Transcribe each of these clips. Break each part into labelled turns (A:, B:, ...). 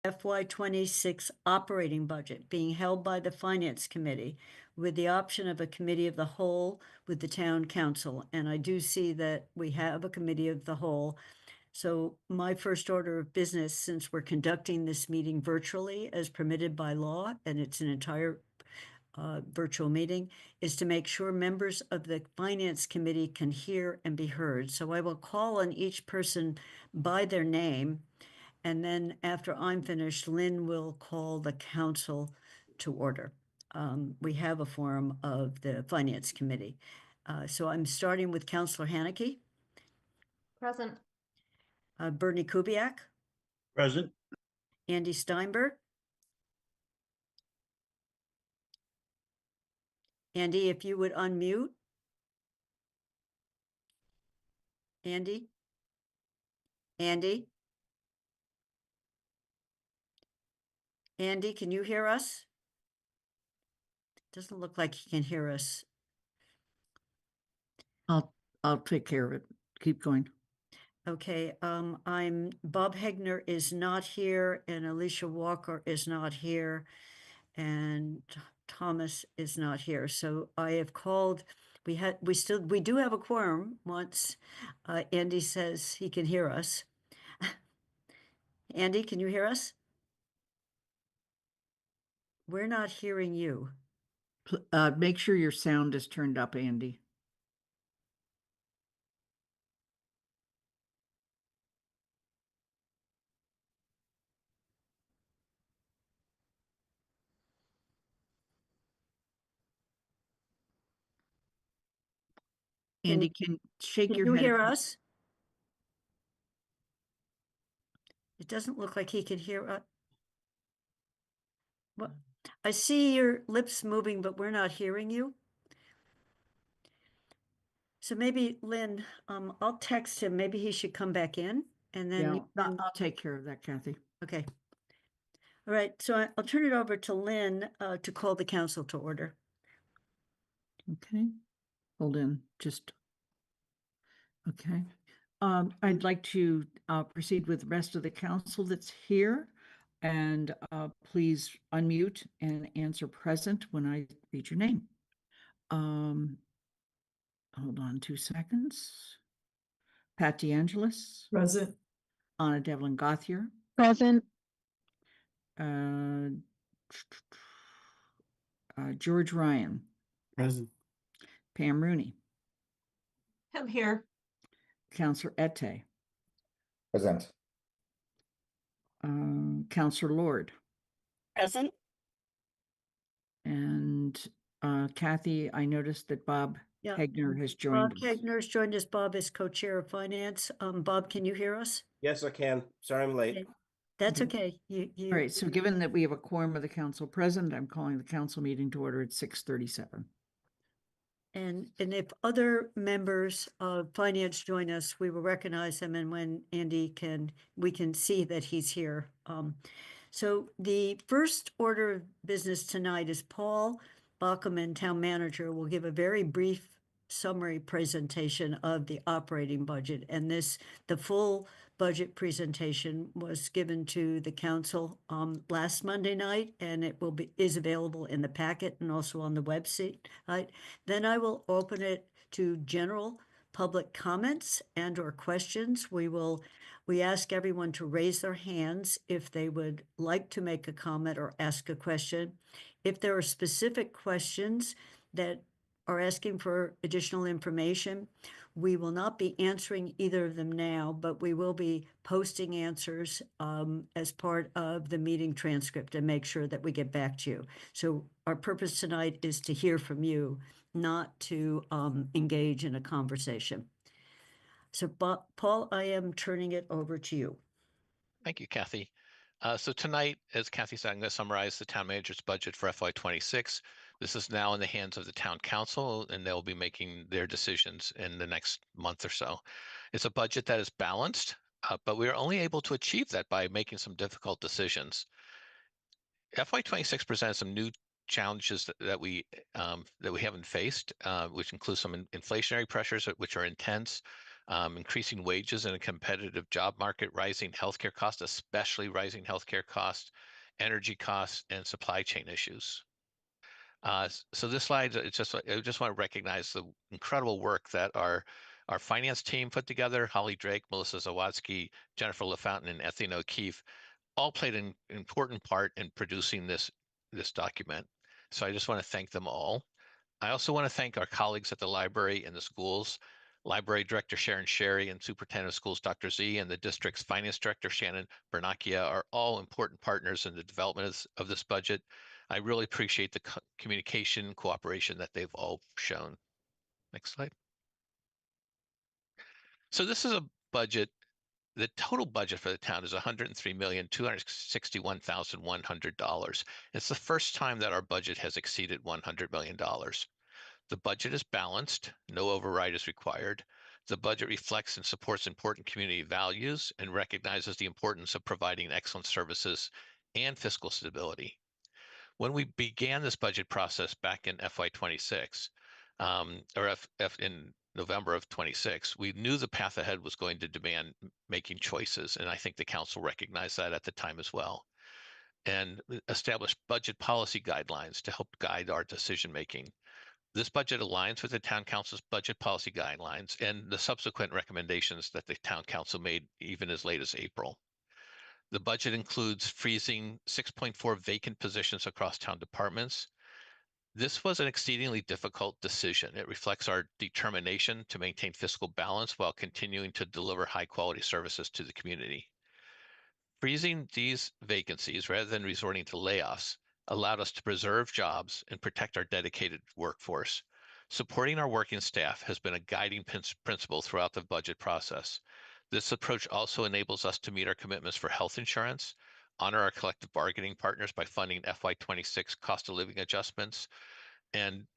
A: FY26 operating budget being held by the Finance Committee with the option of a committee of the whole with the town council. And I do see that we have a committee of the whole. So my first order of business, since we're conducting this meeting virtually as permitted by law, and it's an entire virtual meeting, is to make sure members of the Finance Committee can hear and be heard. So I will call on each person by their name. And then after I'm finished, Lynn will call the council to order. We have a forum of the Finance Committee. So I'm starting with Councillor Haneke.
B: Present.
A: Bernie Kubiak.
C: Present.
A: Andy Steinberg. Andy, if you would unmute. Andy? Andy? Andy, can you hear us? Doesn't look like he can hear us.
D: I'll take care of it. Keep going.
A: Okay, Bob Hegner is not here, and Alicia Walker is not here, and Thomas is not here. So I have called, we do have a quorum once Andy says he can hear us. Andy, can you hear us? We're not hearing you.
D: Make sure your sound is turned up, Andy. Andy, can shake your
A: Can you
D: head.
A: hear us? It doesn't look like he can hear us. Well, I see your lips moving, but we're not hearing you. So maybe, Lynn, I'll text him. Maybe he should come back in, and then
D: Yeah, I'll take care of that, Kathy.
A: Okay. All right, so I'll turn it over to Lynn to call the council to order.
D: Okay. Hold in, just. Okay. I'd like to proceed with the rest of the council that's here. And please unmute and answer present when I read your name. Hold on 2 seconds. Pat DeAngelis.
B: Present.
D: Anna Devlin Gothier.
B: Present.
D: George Ryan.
C: Present.
D: Pam Rooney.
B: I'm here.
D: Councillor Ette.
E: Present.
D: Councillor Lord.
A: Present.
D: And Kathy, I noticed that Bob
A: Yeah.
D: Hegner has joined
A: Bob
D: us.
A: Hegner's joined us. Bob is co-chair of finance. Bob, can you hear us?
C: Yes, I can. Sorry I'm late.
A: Okay. That's okay. You
D: All right, so given that we have a quorum of the council present, I'm calling the council meeting to order at 6:37.
A: And if other members of finance join us, we will recognize them, and when Andy we can see that he's here. So the first order of business tonight is Paul Bachman, town manager, will give a very brief summary presentation of the operating budget, and the full budget presentation was given to the council last Monday night, and it is available in the packet and also on the website. Then I will open it to general public comments and or questions. We ask everyone to raise their hands if they would like to make a comment or ask a question. If there are specific questions that are asking for additional information, we will not be answering either of them now, but we will be posting answers as part of the meeting transcript and make sure that we get back to you. So our purpose tonight is to hear from you, not to engage in a conversation. So Paul, I am turning it over to you.
F: Thank you, Kathy. So tonight, as Kathy said, I'm going to summarize the town manager's budget for FY26. This is now in the hands of the town council, and they'll be making their decisions in the next month or so. It's a budget that is balanced, but we are only able to achieve that by making some difficult decisions. FY26 presents some new challenges that we haven't faced, which include some inflationary pressures which are intense. increasing wages in a competitive job market, rising healthcare costs, especially rising healthcare costs, energy costs, and supply chain issues. So this slide, it's just I just want to recognize the incredible work that our finance team put together. Holly Drake, Melissa Zawadsky, Jennifer LaFountain, and Ethine O'Keefe all played an important part in producing this document. So I just want to thank them all. I also want to thank our colleagues at the library and the schools. Library Director Sharon Sherry and Superintendent of Schools Dr. Z and the district's Finance Director Shannon Bernacchia are all important partners in the development of this budget. I really appreciate the communication and cooperation that they've all shown. Next slide. So this is a budget. The total budget for the town is $103,261,100. It's the first time that our budget has exceeded $100 million. The budget is balanced, no override is required. The budget reflects and supports important community values and recognizes the importance of providing excellent services and fiscal stability. When we began this budget process back in FY26, in November of 26, we knew the path ahead was going to demand making choices. And I think the council recognized that at the time as well, and established budget policy guidelines to help guide our decision making. This budget aligns with the town council's budget policy guidelines and the subsequent recommendations that the town council made even as late as April. The budget includes freezing 6.4 vacant positions across town departments. This was an exceedingly difficult decision. It reflects our determination to maintain fiscal balance while continuing to deliver high quality services to the community. Freezing these vacancies rather than resorting to layoffs allowed us to preserve jobs and protect our dedicated workforce. Supporting our working staff has been a guiding principle throughout the budget process. This approach also enables us to meet our commitments for health insurance, honor our collective bargaining partners by funding FY26 cost of living adjustments, and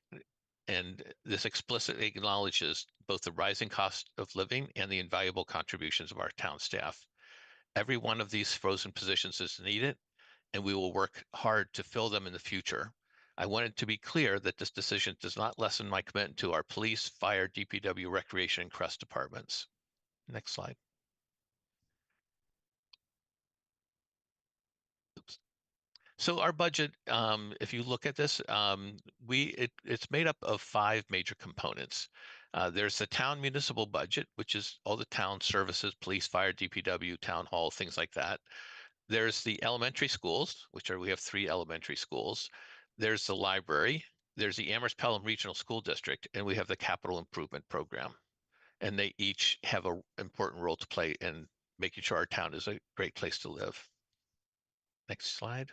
F: this explicitly acknowledges both the rising cost of living and the invaluable contributions of our town staff. Every one of these frozen positions is needed, and we will work hard to fill them in the future. I wanted to be clear that this decision does not lessen my commitment to our police, fire, DPW, recreation, and CREST departments. Next slide. Oops. So our budget, if you look at this, it's made up of 5 major components. There's the town municipal budget, which is all the town services, police, fire, DPW, town hall, things like that. There's the elementary schools, we have 3 elementary schools. There's the library. There's the Amherst Pelham Regional School District, and we have the capital improvement program. And they each have an important role to play in making sure our town is a great place to live. Next slide.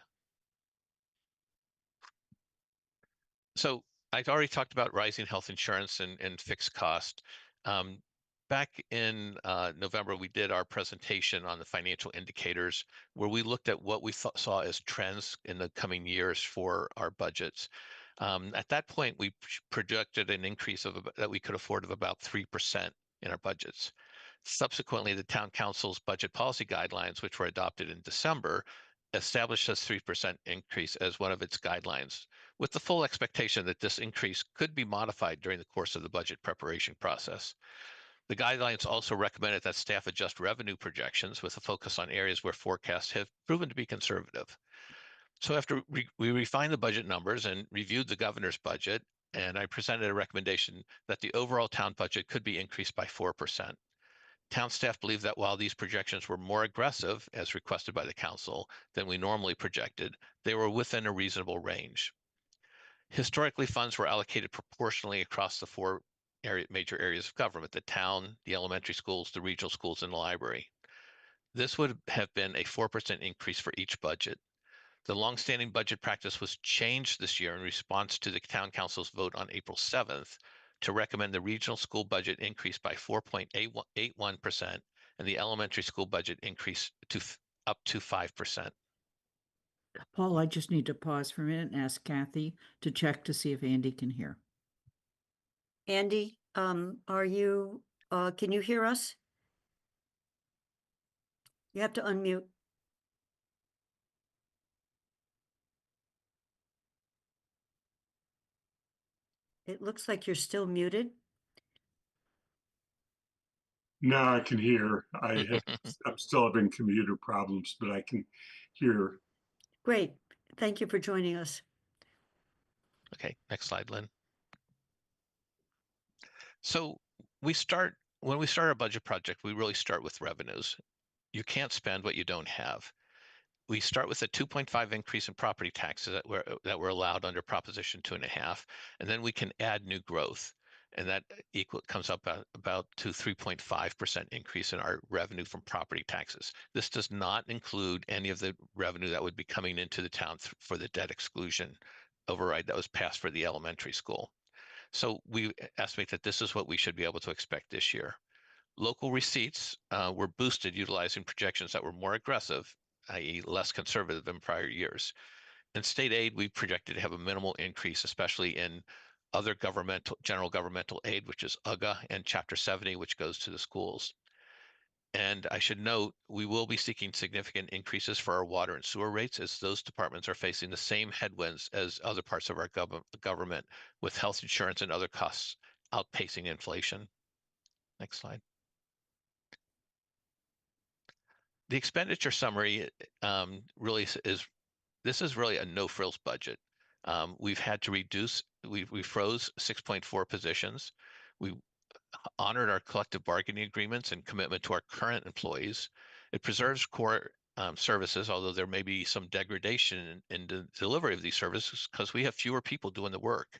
F: So I've already talked about rising health insurance and fixed cost. Back in November, we did our presentation on the financial indicators where we looked at what we saw as trends in the coming years for our budgets. At that point, we projected an increase that we could afford of about 3% in our budgets. Subsequently, the town council's budget policy guidelines, which were adopted in December, established a 3% increase as one of its guidelines, with the full expectation that this increase could be modified during the course of the budget preparation process. The guidelines also recommended that staff adjust revenue projections with a focus on areas where forecasts have proven to be conservative. So after we refined the budget numbers and reviewed the governor's budget, and I presented a recommendation that the overall town budget could be increased by 4%. Town staff believe that while these projections were more aggressive, as requested by the council, than we normally projected, they were within a reasonable range. Historically, funds were allocated proportionally across the 4 major areas of government: the town, the elementary schools, the regional schools, and the library. This would have been a 4% increase for each budget. The longstanding budget practice was changed this year in response to the town council's vote on April 7th to recommend the regional school budget increase by 4.81% and the elementary school budget increase to up to 5%.
D: Paul, I just need to pause for a minute and ask Kathy to check to see if Andy can hear.
A: Andy, can you hear us? You have to unmute. It looks like you're still muted.
G: Now I can hear. I'm still having computer problems, but I can hear.
A: Great. Thank you for joining us.
F: Okay, next slide, Lynn. So when we start a budget project, we really start with revenues. You can't spend what you don't have. We start with a 2.5 increase in property taxes that were allowed under Proposition 2.5, and then we can add new growth, and that comes up about to 3.5% increase in our revenue from property taxes. This does not include any of the revenue that would be coming into the town for the debt exclusion override that was passed for the elementary school. So we estimate that this is what we should be able to expect this year. Local receipts were boosted utilizing projections that were more aggressive, i.e. less conservative than prior years. In state aid, we projected to have a minimal increase, especially in other general governmental aid, which is UGA, and Chapter 70, which goes to the schools. And I should note, we will be seeking significant increases for our water and sewer rates, as those departments are facing the same headwinds as other parts of our government, with health insurance and other costs outpacing inflation. Next slide. The expenditure summary this is really a no frills budget. We've had to reduce, we froze 6.4 positions. We honored our collective bargaining agreements and commitment to our current employees. It preserves core services, although there may be some degradation in the delivery of these services because we have fewer people doing the work.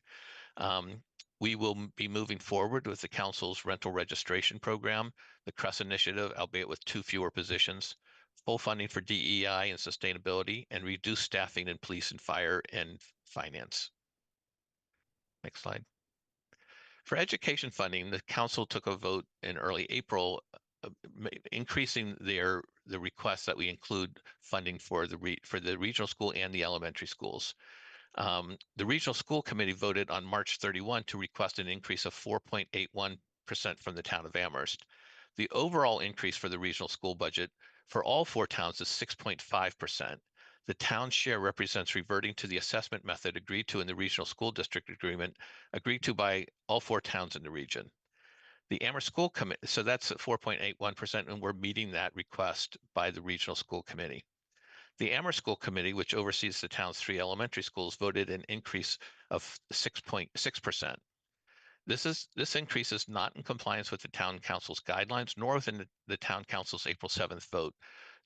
F: We will be moving forward with the council's rental registration program, the CRESS initiative, albeit with 2 fewer positions, full funding for DEI and sustainability, and reduced staffing in police and fire and finance. Next slide. For education funding, the council took a vote in early April, increasing the request that we include funding for the regional school and the elementary schools. The Regional School Committee voted on March 31 to request an increase of 4.81% from the town of Amherst. The overall increase for the regional school budget for all 4 towns is 6.5%. The town share represents reverting to the assessment method agreed to in the Regional School District Agreement, agreed to by all 4 towns in the region. The Amherst School Committee, so that's 4.81%, and we're meeting that request by the Regional School Committee. The Amherst School Committee, which oversees the town's 3 elementary schools, voted an increase of 6.6%. This increase is not in compliance with the town council's guidelines, nor within the town council's April 7th vote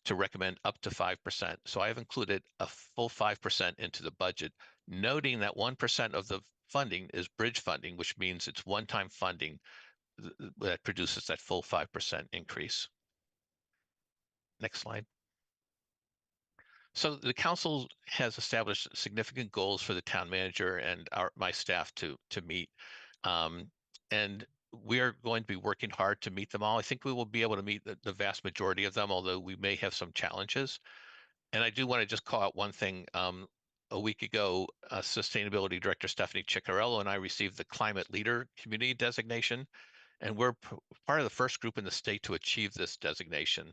F: to recommend up to 5%. So I have included a full 5% into the budget, noting that 1% of the funding is bridge funding, which means it's one-time funding that produces that full 5% increase. Next slide. So the council has established significant goals for the town manager and my staff to meet. And we are going to be working hard to meet them all. I think we will be able to meet the vast majority of them, although we may have some challenges. And I do want to just call out one thing. A week ago, Sustainability Director Stephanie Ciccarello and I received the Climate Leader Community designation, and we're part of the first group in the state to achieve this designation.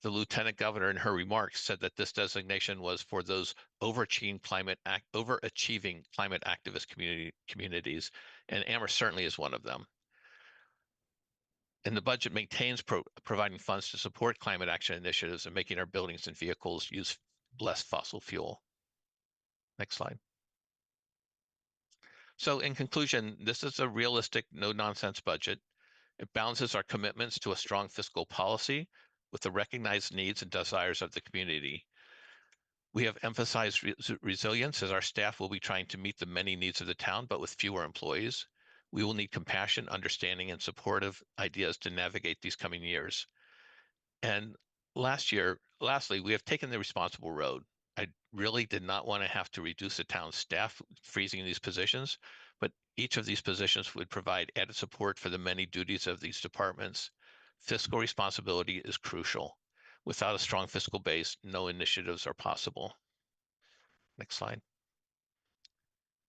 F: The Lieutenant Governor in her remarks said that this designation was for those overachieving climate activist communities, and Amherst certainly is one of them. And the budget maintains providing funds to support climate action initiatives and making our buildings and vehicles use less fossil fuel. Next slide. So in conclusion, this is a realistic, no-nonsense budget. It balances our commitments to a strong fiscal policy with the recognized needs and desires of the community. We have emphasized resilience, as our staff will be trying to meet the many needs of the town, but with fewer employees. We will need compassion, understanding, and supportive ideas to navigate these coming years. And lastly, we have taken the responsible road. I really did not want to have to reduce the town's staff, freezing these positions, but each of these positions would provide added support for the many duties of these departments. Fiscal responsibility is crucial. Without a strong fiscal base, no initiatives are possible. Next slide.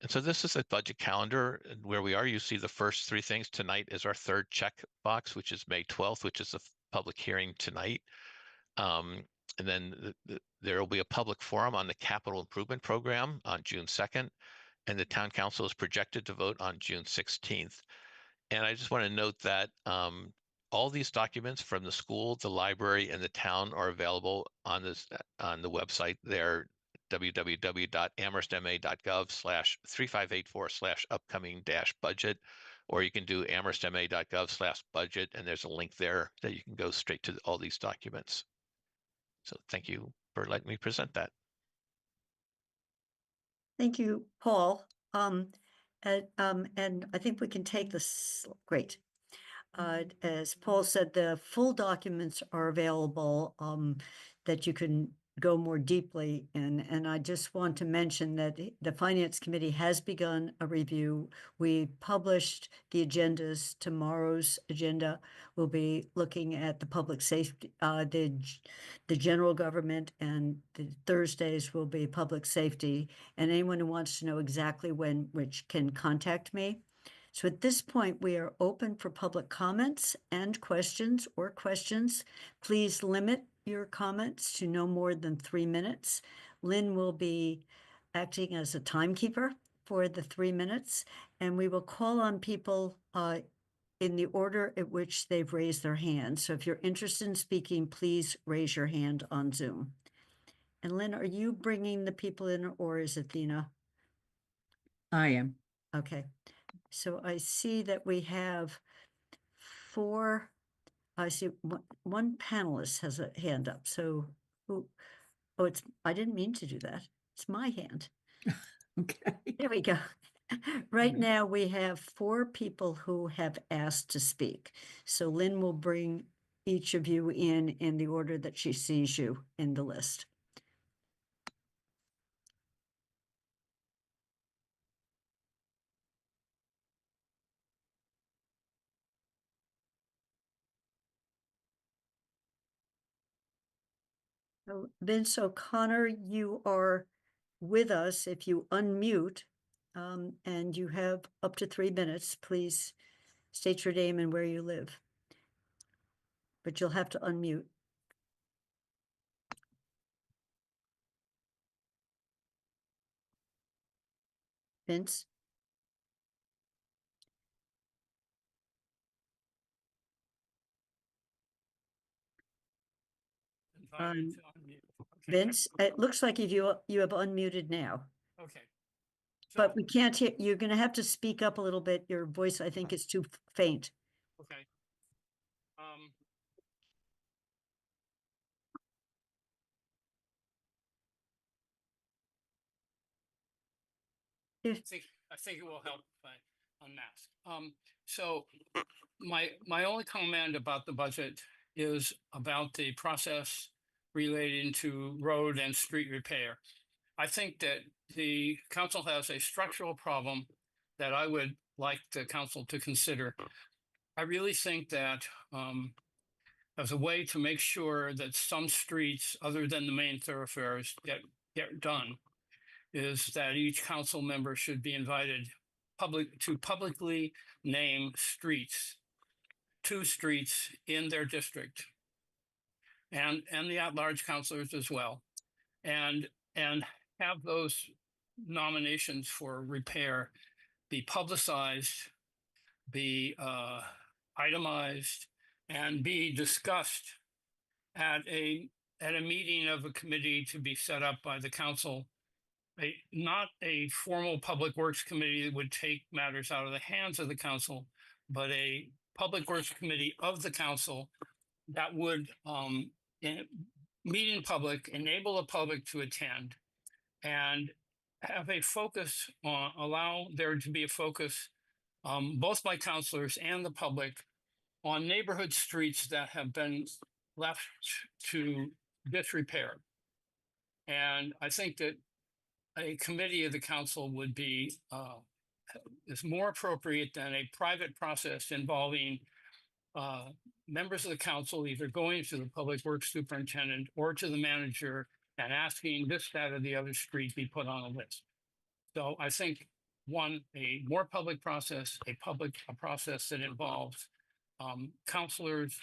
F: And so this is a budget calendar where we are. You see the first 3 things. Tonight is our 3rd check box, which is May 12th, which is the public hearing tonight. And then there will be a public forum on the capital improvement program on June 2nd, and the town council is projected to vote on June 16th. And I just want to note that All these documents from the school, the library, and the town are available on this on the website there, www.amherstma.gov/3584/upcoming-budget, or you can do amherstma.gov/budget, and there's a link there that you can go straight to all these documents. So thank you for letting me present that.
A: Thank you, Paul. And I think we can take this, great. As Paul said, the full documents are available, that you can go more deeply in. And I just want to mention that the Finance Committee has begun a review. We published the agendas. Tomorrow's agenda will be looking at the public safety, the general government, and the Thursdays will be public safety. And anyone who wants to know exactly when, which can contact me. So at this point, we are open for public comments and questions or questions. Please limit your comments to no more than 3 minutes. Lynn will be acting as a timekeeper for the 3 minutes, and we will call on people in the order at which they've raised their hand. So if you're interested in speaking, please raise your hand on Zoom. And Lynn, are you bringing the people in, or is it Athena?
D: I am.
A: Okay. So I see that we have 4, I see one panelist has a hand up. So who, oh, I didn't mean to do that. It's my hand.
D: Okay.
A: There we go. Right
D: Okay.
A: now, we have 4 people who have asked to speak. So Lynn will bring each of you in the order that she sees you in the list. So Vince O'Connor, you are with us. If you unmute, and you have up to 3 minutes, please state your name and where you live. But you'll have to unmute. Vince?
H: Invited to unmute. Okay.
A: Vince, it looks like you have unmuted now,
H: Okay.
A: but
H: So,
A: we can't hear, you're gonna have to speak up a little bit. Your voice, I think, is too faint.
H: okay.
A: If-
H: I think it will help if I unmask. So my only comment about the budget is about the process relating to road and street repair. I think that the council has a structural problem that I would like the council to consider. I really think that as a way to make sure that some streets other than the main thoroughfares get done is that each council member should be invited to publicly name streets, 2 streets in their district, and the at-large councilors as well, and have those nominations for repair be publicized, be itemized, and be discussed at a meeting of a committee to be set up by the council. Not a formal public works committee that would take matters out of the hands of the council, but a public works committee of the council that would meet in public, enable the public to attend, and have a focus on, allow there to be a focus, both by councilors and the public, on neighborhood streets that have been left to disrepair. And I think that a committee of the council would be is more appropriate than a private process involving members of the council either going to the public works superintendent or to the manager and asking this, that, or the other street be put on a list. So I think a more public process, a process that involves counselors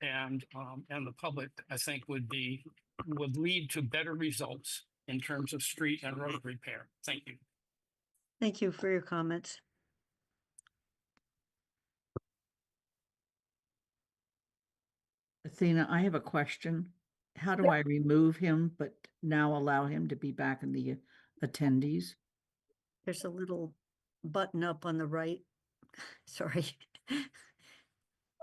H: and the public, I think would lead to better results in terms of street and road repair. Thank you.
A: Thank you for your comments.
D: Athena, I have a question. How do I remove him, but now allow him to be back in the attendees?
A: There's a little button up on the right. Sorry.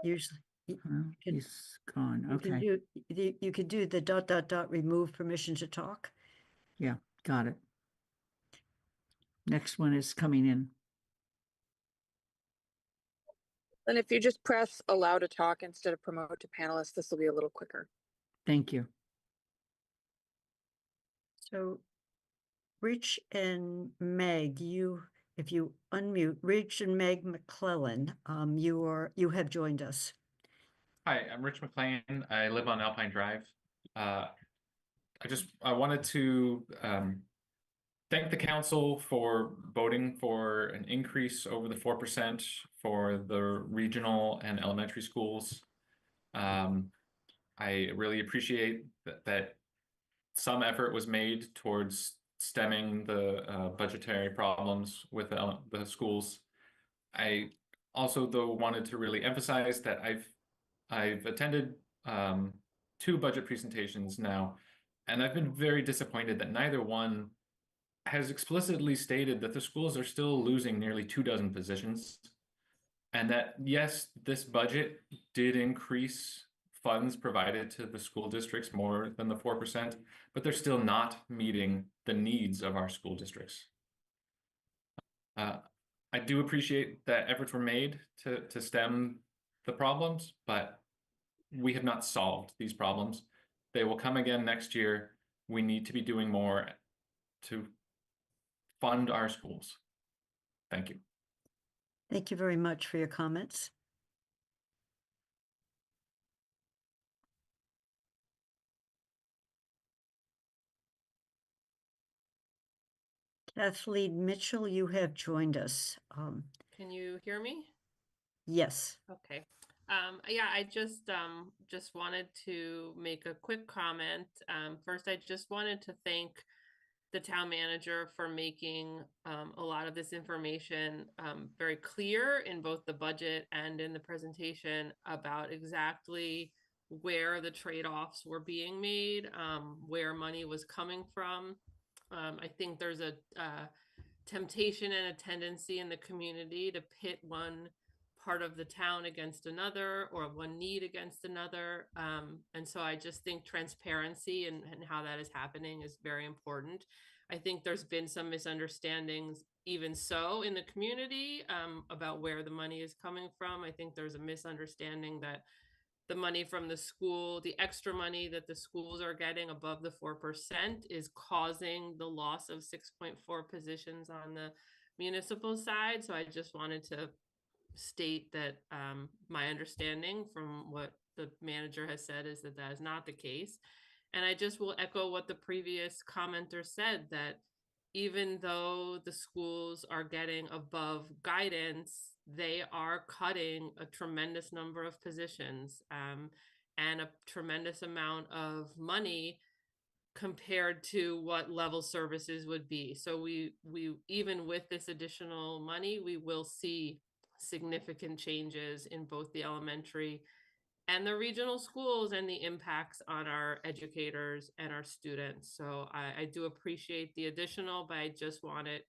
A: Usually,
D: Oh,
A: can-
D: he's gone.
A: you can
D: Okay,
A: do, you could do the ... remove permission to talk.
D: yeah, got it. Next one is coming in.
I: Then if you just press allow to talk instead of promote to panelists, this will be a little quicker.
D: Thank you.
A: So Rich and Meg, if you unmute, Rich and Meg McClellan, you have joined us.
J: Hi, I'm Rich McLean. I live on Alpine Drive. I wanted to thank the council for voting for an increase over the 4% for the regional and elementary schools. I really appreciate that some effort was made towards stemming the budgetary problems with the schools. I also, though, wanted to really emphasize that I've attended 2 budget presentations now, and I've been very disappointed that neither one has explicitly stated that the schools are still losing nearly 24 positions, and that yes, this budget did increase funds provided to the school districts more than the 4%, but they're still not meeting the needs of our school districts. I do appreciate that efforts were made to stem the problems, but we have not solved these problems. They will come again next year. We need to be doing more to fund our schools. Thank you.
A: Thank you very much for your comments. Kathleen Mitchell, you have joined us.
K: Can you hear me?
A: Yes.
K: Okay. Yeah, I just wanted to make a quick comment. First, I just wanted to thank the town manager for making a lot of this information very clear in both the budget and in the presentation about exactly where the trade-offs were being made, where money was coming from. I think there's a temptation and a tendency in the community to pit one part of the town against another or one need against another. And so I just think transparency and how that is happening is very important. I think there's been some misunderstandings even so in the community about where the money is coming from. I think there's a misunderstanding that the money from the school, the extra money that the schools are getting above the 4% is causing the loss of 6.4 positions on the municipal side. So I just wanted to state that my understanding from what the manager has said is that that is not the case. And I just will echo what the previous commenter said, that even though the schools are getting above guidance, they are cutting a tremendous number of positions and a tremendous amount of money compared to what level services would be. So we even with this additional money, we will see significant changes in both the elementary and the regional schools and the impacts on our educators and our students. So I do appreciate the additional, but I just want it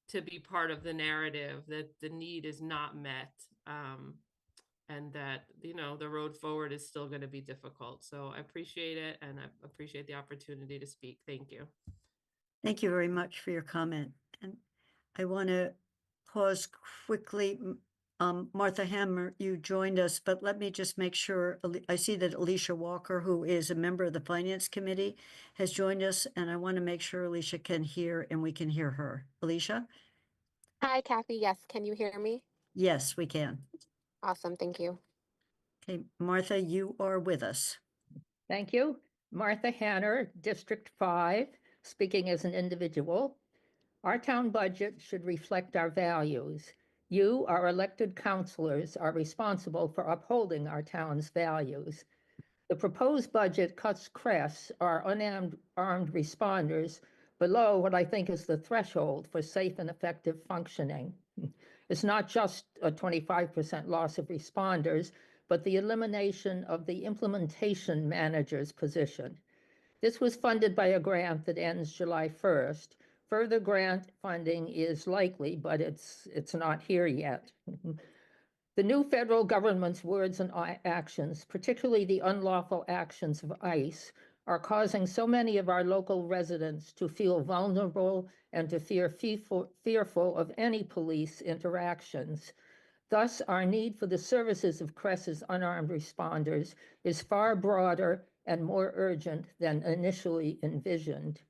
K: to be part of the narrative that the need is not met, and that, you know, the road forward is still going to be difficult. So I appreciate it, and I appreciate the opportunity to speak. Thank you.
A: Thank you very much for your comment. And I want to pause quickly. Martha Hammer, you joined us, but let me just make sure. I see that Alicia Walker, who is a member of the Finance Committee, has joined us, and I want to make sure Alicia can hear and we can hear her. Alicia?
L: Hi, Kathy. Yes, can you hear me?
A: Yes, we can.
L: Awesome, thank you.
A: Okay, Martha, you are with us.
M: Thank you. Martha Hanner, District 5, speaking as an individual. Our town budget should reflect our values. You, our elected councilors, are responsible for upholding our town's values. The proposed budget cuts CRES, our unarmed responders, below what I think is the threshold for safe and effective functioning. It's not just a 25% loss of responders, but the elimination of the implementation manager's position. This was funded by a grant that ends July 1st. Further grant funding is likely, but it's not here yet. The new federal government's words and actions, particularly the unlawful actions of ICE, are causing so many of our local residents to feel vulnerable and to fearful of any police interactions. Thus, our need for the services of CRES's unarmed responders is far broader and more urgent than initially envisioned.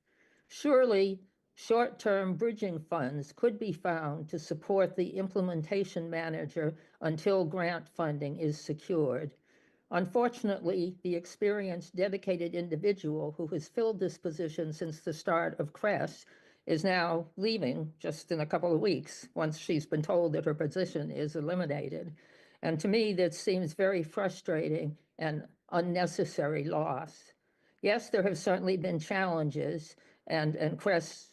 M: Surely, short-term bridging funds could be found to support the implementation manager until grant funding is secured. Unfortunately, the experienced, dedicated individual who has filled this position since the start of CRES is now leaving just in a couple of weeks once she's been told that her position is eliminated. And to me, that seems very frustrating and unnecessary loss. Yes, there have certainly been challenges, and CRES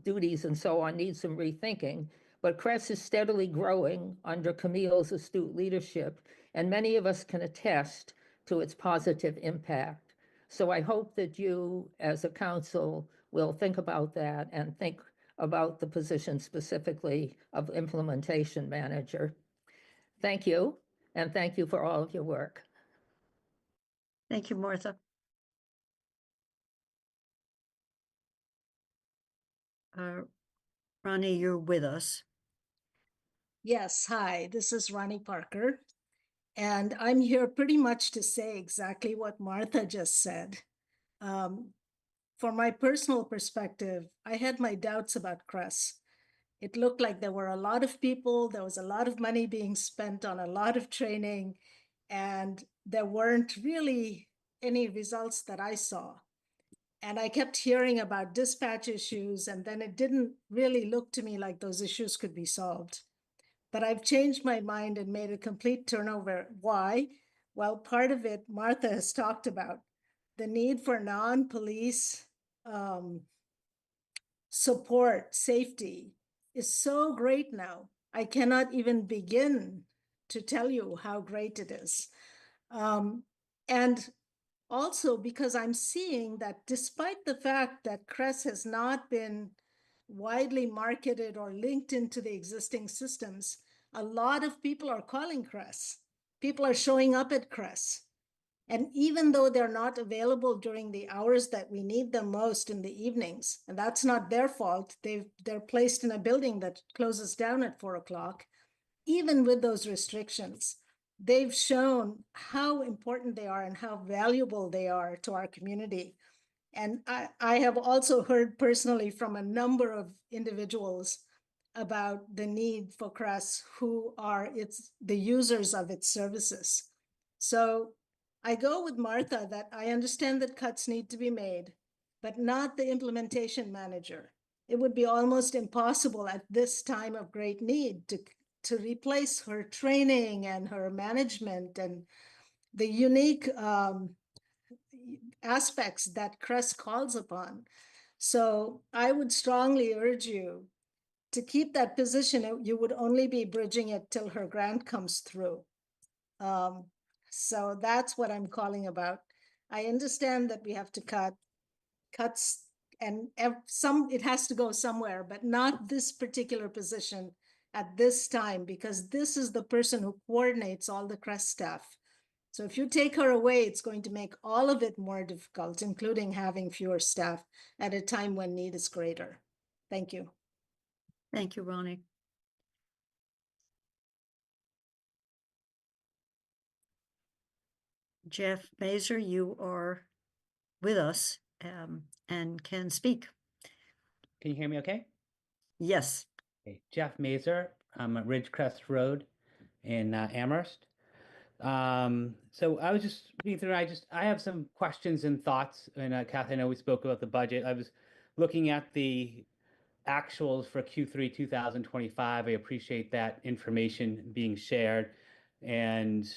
M: duties and so on need some rethinking, but CRES is steadily growing under Camille's astute leadership, and many of us can attest to its positive impact. So I hope that you, as a council, will think about that and think about the position specifically of implementation manager. Thank you, and thank you for all of your work.
A: Thank you, Martha. Ronnie, you're with us.
N: Yes, hi, this is Ronnie Parker, and I'm here pretty much to say exactly what Martha just said. From my personal perspective, I had my doubts about CRES. It looked like there were a lot of people, there was a lot of money being spent on a lot of training, and there weren't really any results that I saw. And I kept hearing about dispatch issues, and then it didn't really look to me like those issues could be solved. But I've changed my mind and made a complete turnover. Why? Well, part of it, Martha has talked about the need for non-police support, safety is so great now. I cannot even begin to tell you how great it is. And also because I'm seeing that despite the fact that CRES has not been widely marketed or linked into the existing systems, a lot of people are calling CRES. People are showing up at CRES. And even though they're not available during the hours that we need them most in the evenings, and that's not their fault, they're placed in a building that closes down at 4 o'clock, even with those restrictions, they've shown how important they are and how valuable they are to our community. And I have also heard personally from a number of individuals about the need for CRES who are the users of its services. So I go with Martha that I understand that cuts need to be made, but not the implementation manager. It would be almost impossible at this time of great need to replace her training and her management and the unique aspects that CRES calls upon. So I would strongly urge you to keep that position. You would only be bridging it till her grant comes through. So that's what I'm calling about. I understand that we have to cuts and it has to go somewhere, but not this particular position at this time, because this is the person who coordinates all the CRES staff. So if you take her away, it's going to make all of it more difficult, including having fewer staff at a time when need is greater. Thank you.
A: Thank you, Ronnie. Jeff Mazer, you are with us and can speak.
O: Can you hear me okay?
A: Yes.
O: Okay. Jeff Mazer, I'm at Ridgecrest Road in Amherst. So I was just reading through, I have some questions and thoughts, and Kathy, I know we spoke about the budget. I was looking at the actuals for Q3 2025. I appreciate that information being shared. And,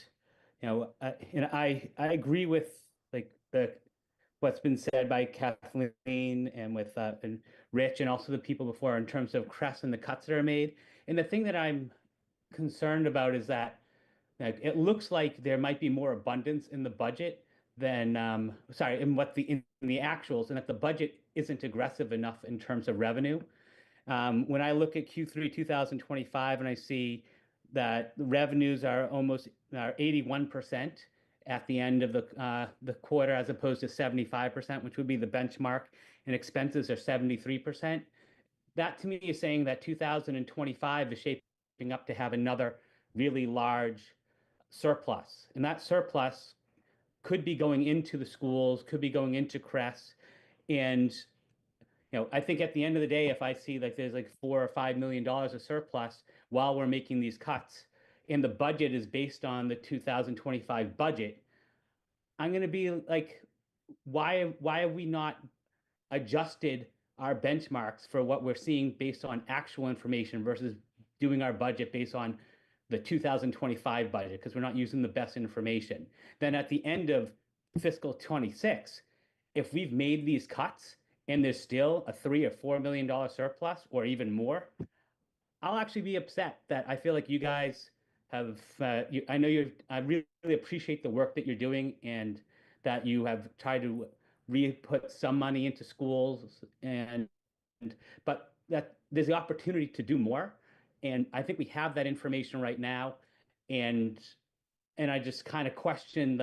O: I agree with like what's been said by Kathleen and with and Rich and also the people before in terms of CRES and the cuts that are made. And the thing that I'm concerned about is that like, it looks like there might be more abundance in the budget than, sorry, in the actuals, and that the budget isn't aggressive enough in terms of revenue. When I look at Q3 2025 and I see that the revenues are almost 81% at the end of the quarter, as opposed to 75%, which would be the benchmark, and expenses are 73%. That to me is saying that 2025 is shaping up to have another really large surplus, and that surplus could be going into the schools, could be going into CRES, and I think at the end of the day, if I see like there's like $4 or $5 million of surplus while we're making these cuts, and the budget is based on the 2025 budget, I'm going to be like, why have we not adjusted our benchmarks for what we're seeing based on actual information versus doing our budget based on the 2025 budget, because we're not using the best information. Then at the end of fiscal 26, if we've made these cuts and there's still a $3 or $4 million surplus or even more, I'll actually be upset that I feel like you guys have, I know I really appreciate the work that you're doing and that you have tried to re-put some money into schools, but that there's the opportunity to do more. And I think we have that information right now. And I just kind of question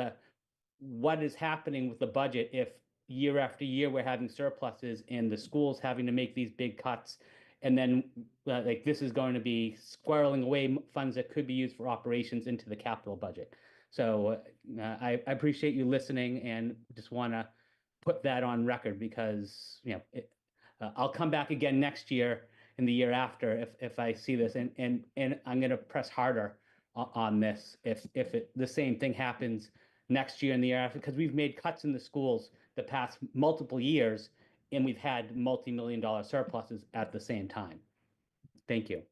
O: what is happening with the budget if year after year we're having surpluses and the schools having to make these big cuts. And then like this is going to be squirreling away funds that could be used for operations into the capital budget. So I appreciate you listening and just want to put that on record, because I'll come back again next year and the year after if I see this, and I'm going to press harder on this if the same thing happens next year and the year after, because we've made cuts in the schools the past multiple years and we've had multi-million-dollar surpluses at the same time. Thank you.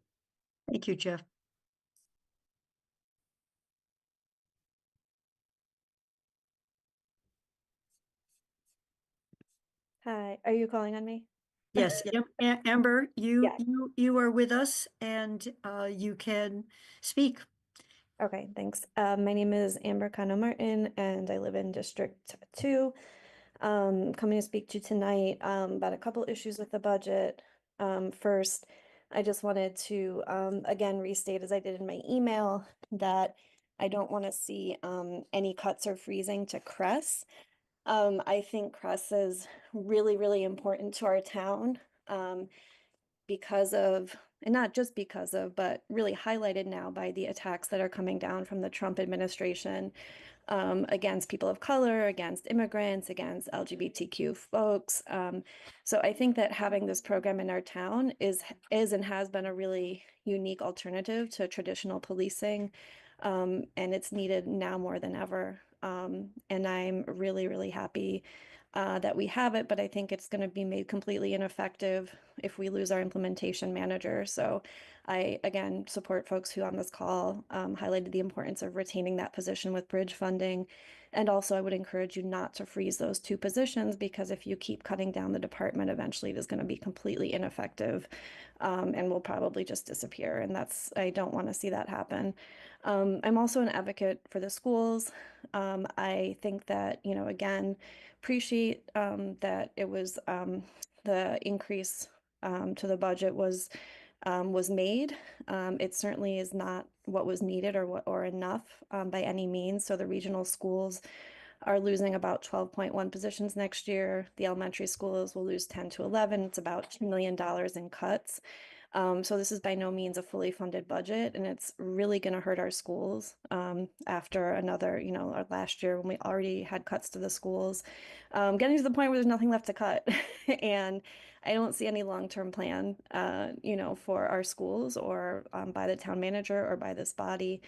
A: Thank you, Jeff.
P: Hi, are you calling on me?
A: Yes, Amber, you
P: Yeah.
A: you are with us and you can speak.
P: Okay, thanks. My name is Amber Cano Martin and I live in District 2. Coming to speak to you tonight about a couple issues with the budget. First, I just wanted to again restate, as I did in my email, that I don't want to see any cuts or freezing to CRES. I think CRES is really, really important to our town because of, and not just because of, but really highlighted now by the attacks that are coming down from the Trump administration against people of color, against immigrants, against LGBTQ folks. So I think that having this program in our town is and has been a really unique alternative to traditional policing, and it's needed now more than ever. And I'm really, really happy that we have it, but I think it's going to be made completely ineffective if we lose our implementation manager. So I, again, support folks who on this call highlighted the importance of retaining that position with bridge funding. And also I would encourage you not to freeze those two positions, because if you keep cutting down the department, eventually it is going to be completely ineffective and will probably just disappear. And I don't want to see that happen. I'm also an advocate for the schools. I think that, again, appreciate that it was the increase to the budget was made. It certainly is not what was needed or enough by any means. So the regional schools are losing about 12.1 positions next year. The elementary schools will lose 10 to 11. It's about $2 million in cuts. So this is by no means a fully funded budget, and it's really going to hurt our schools after another, our last year when we already had cuts to the schools, getting to the point where there's nothing left to cut. And I don't see any long-term plan, for our schools or by the town manager or by this body,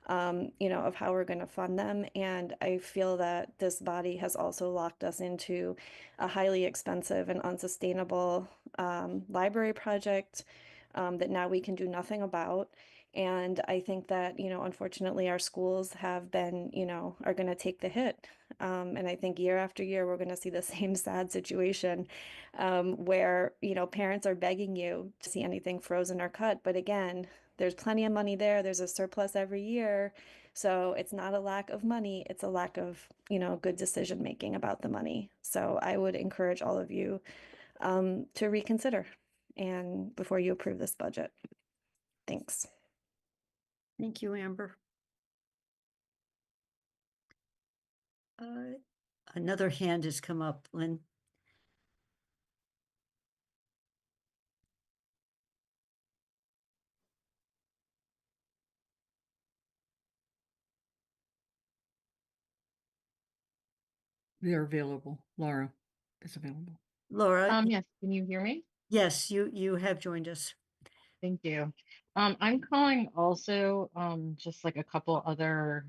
P: of how we're going to fund them. And I feel that this body has also locked us into a highly expensive and unsustainable library project that now we can do nothing about. And I think that, unfortunately, our schools have been, are going to take the hit And I think year after year, we're going to see the same sad situation where, you know, parents are begging you to see anything frozen or cut. But again, there's plenty of money there. There's a surplus every year. So it's not a lack of money. It's a lack of, you know, good decision making about the money. So I would encourage all of you to reconsider and before you approve this budget. Thanks.
A: Thank you, Amber. Another hand has come up, Lynn.
D: They're available. Laura is available.
A: Laura,
Q: Yes, can you hear me?
A: yes, you have joined us.
Q: Thank you. I'm calling also, just like a couple other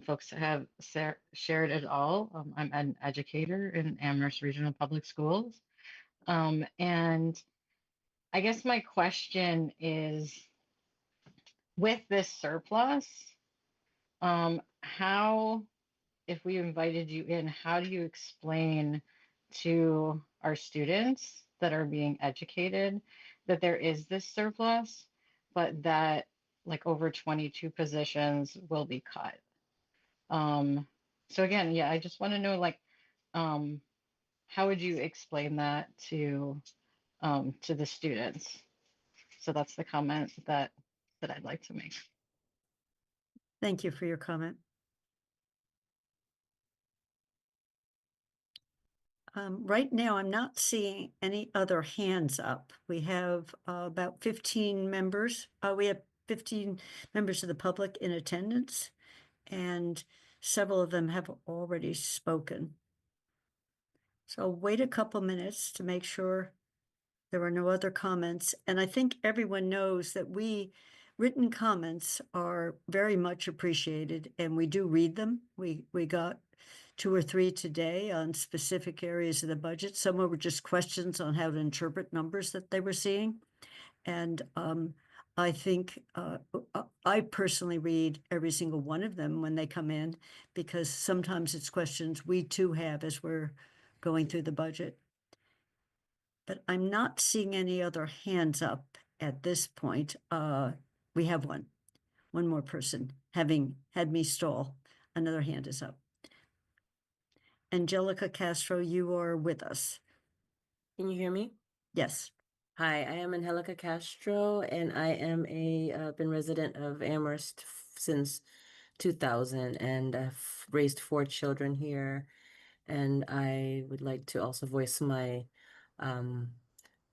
Q: folks that have shared it all. I'm an educator in Amherst Regional Public Schools. And I guess my question is, with this surplus, how, if we invited you in, how do you explain to our students that are being educated that there is this surplus, but that like over 22 positions will be cut? So again, yeah, I just want to know, like, how would you explain that to the students? So that's the comment that I'd like to make.
A: Thank you for your comment. Right now, I'm not seeing any other hands up. We have about 15 members. We have 15 members of the public in attendance, and several of them have already spoken. So I'll wait a couple minutes to make sure there are no other comments. And I think everyone knows that written comments are very much appreciated, and we do read them. We got 2 or 3 today on specific areas of the budget. Some were just questions on how to interpret numbers that they were seeing. And I think I personally read every single one of them when they come in, because sometimes it's questions we too have as we're going through the budget. But I'm not seeing any other hands up at this point. We have one more person having had me stall. Another hand is up. Angelica Castro, you are with us.
R: Can you hear me?
A: Yes.
R: Hi, I am Angelica Castro, and I am been resident of Amherst since 2000, and I've raised 4 children here. And I would like to also voice my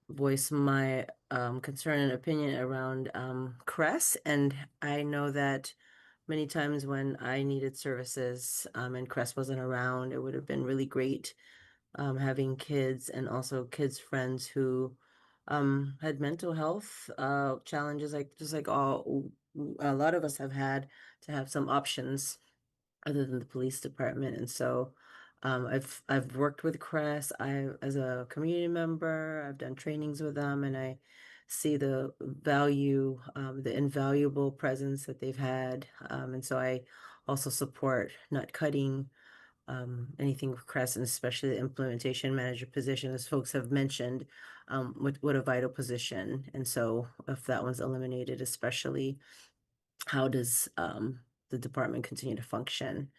R: concern and opinion around CRES. And I know that many times when I needed services and CRES wasn't around, it would have been really great having kids and also kids' friends who had mental health challenges, like just like a lot of us have had, to have some options other than the police department. And so I've worked with CRES. As a community member, I've done trainings with them, and I see the value, the invaluable presence that they've had. And so I also support not cutting anything with CRES, and especially the implementation manager position, as folks have mentioned, what a vital position. And so if that one's eliminated, especially, how does the department continue to function?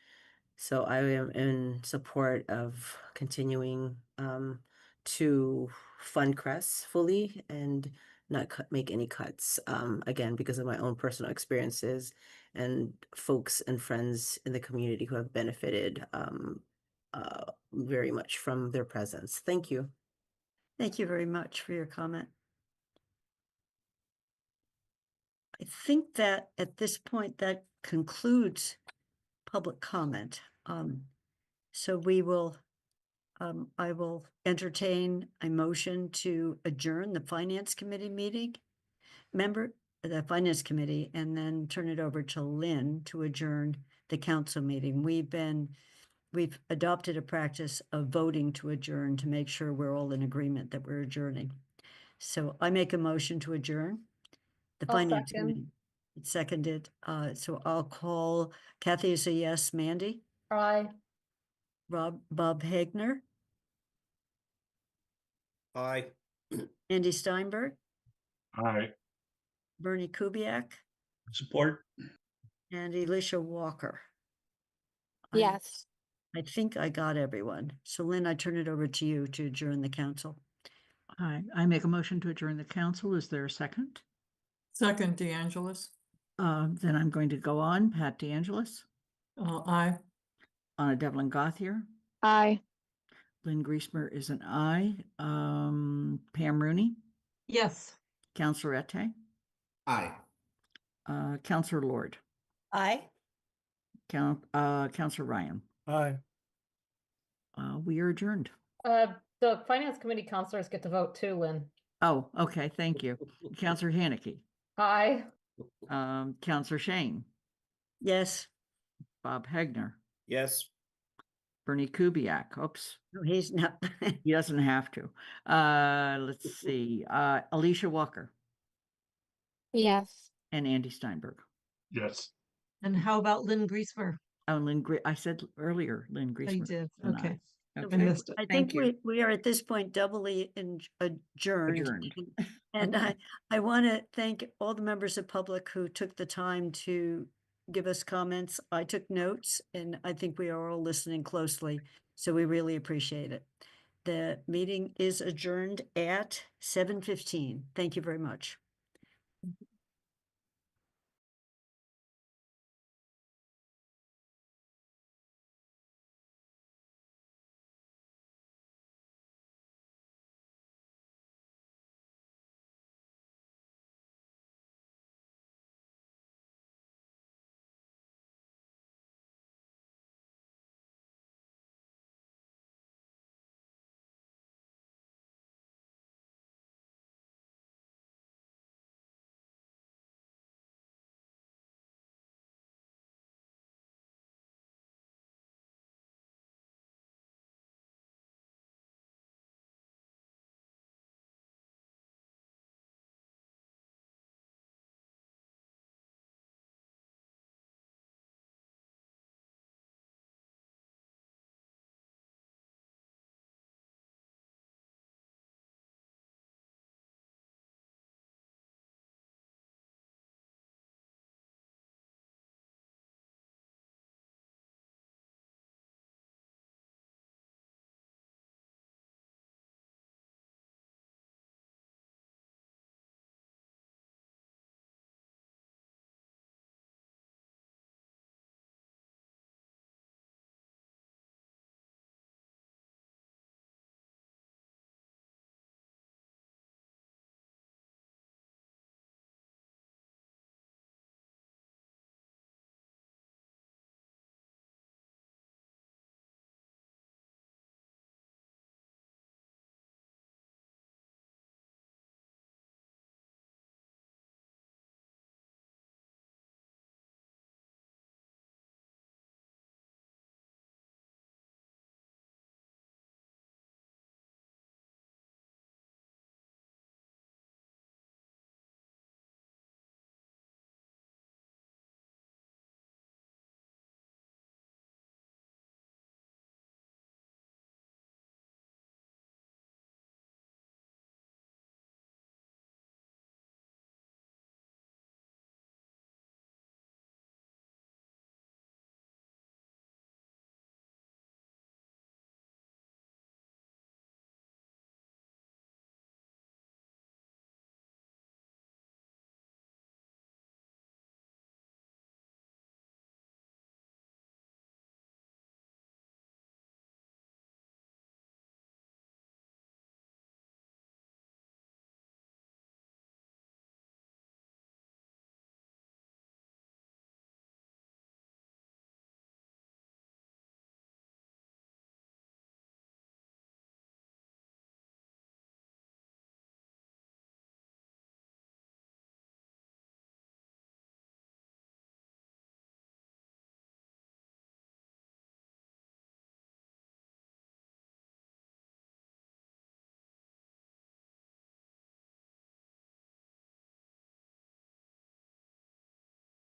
R: So I am in support of continuing to fund CRES fully and not make any cuts, again, because of my own personal experiences and folks and friends in the community who have benefited very much from their presence. Thank you.
A: Thank you very much for your comment. I think that at this point, that concludes public comment. So we will, I will entertain a motion to adjourn the Finance Committee meeting, the Finance Committee, and then turn it over to Lynn to adjourn the council meeting. We've adopted a practice of voting to adjourn to make sure we're all in agreement that we're adjourning. So I make a motion to adjourn the
B: I'll
A: Finance
B: second.
A: Committee. It's seconded. So I'll call Kathy as a yes. Mandy?
B: Aye.
A: Bob Hagner,
C: Aye.
A: Andy Steinberg,
G: Aye.
A: Bernie Kubiak,
C: Support.
A: and Alicia Walker.
L: Yes.
A: I think I got everyone. So Lynn, I turn it over to you to adjourn the council.
D: I make a motion to adjourn the council. Is there a second?
S: Second, DeAngelis.
D: Then I'm going to go on. Pat DeAngelis,
S: Aye.
D: Anna Devlin Gothier,
I: Aye.
D: Lynn Griesmer is an aye. Pam Rooney,
B: Yes.
D: Counselor Ette,
C: Aye.
D: Counselor Lord,
B: Aye.
D: Counselor Ryan.
C: Aye.
D: We are adjourned.
Q: The finance committee counselors get to vote too, Lynn.
D: Oh, okay, thank you. Counselor Haneke,
Q: Aye.
D: Counselor Shane,
A: Yes.
D: Bob Hegner,
C: Yes.
D: Bernie Kubiak. Oops,
A: No, he's not.
D: he doesn't have to. Let's see. Alicia Walker
L: Yes.
D: and Andy Steinberg.
G: Yes.
B: And how about Lynn Griesmer?
D: Oh, I said earlier, Lynn
B: I
D: Griesmer.
B: did.
D: is an
B: Okay.
D: aye.
B: I
D: Okay.
B: missed it.
A: I
D: Thank
A: think
D: you.
A: we are at this point doubly adjourned.
D: Adjourned.
A: And I want to thank all the members of public who took the time to give us comments. I took notes and I think we are all listening closely. So we really appreciate it. The meeting is adjourned at 7:15. Thank you very much.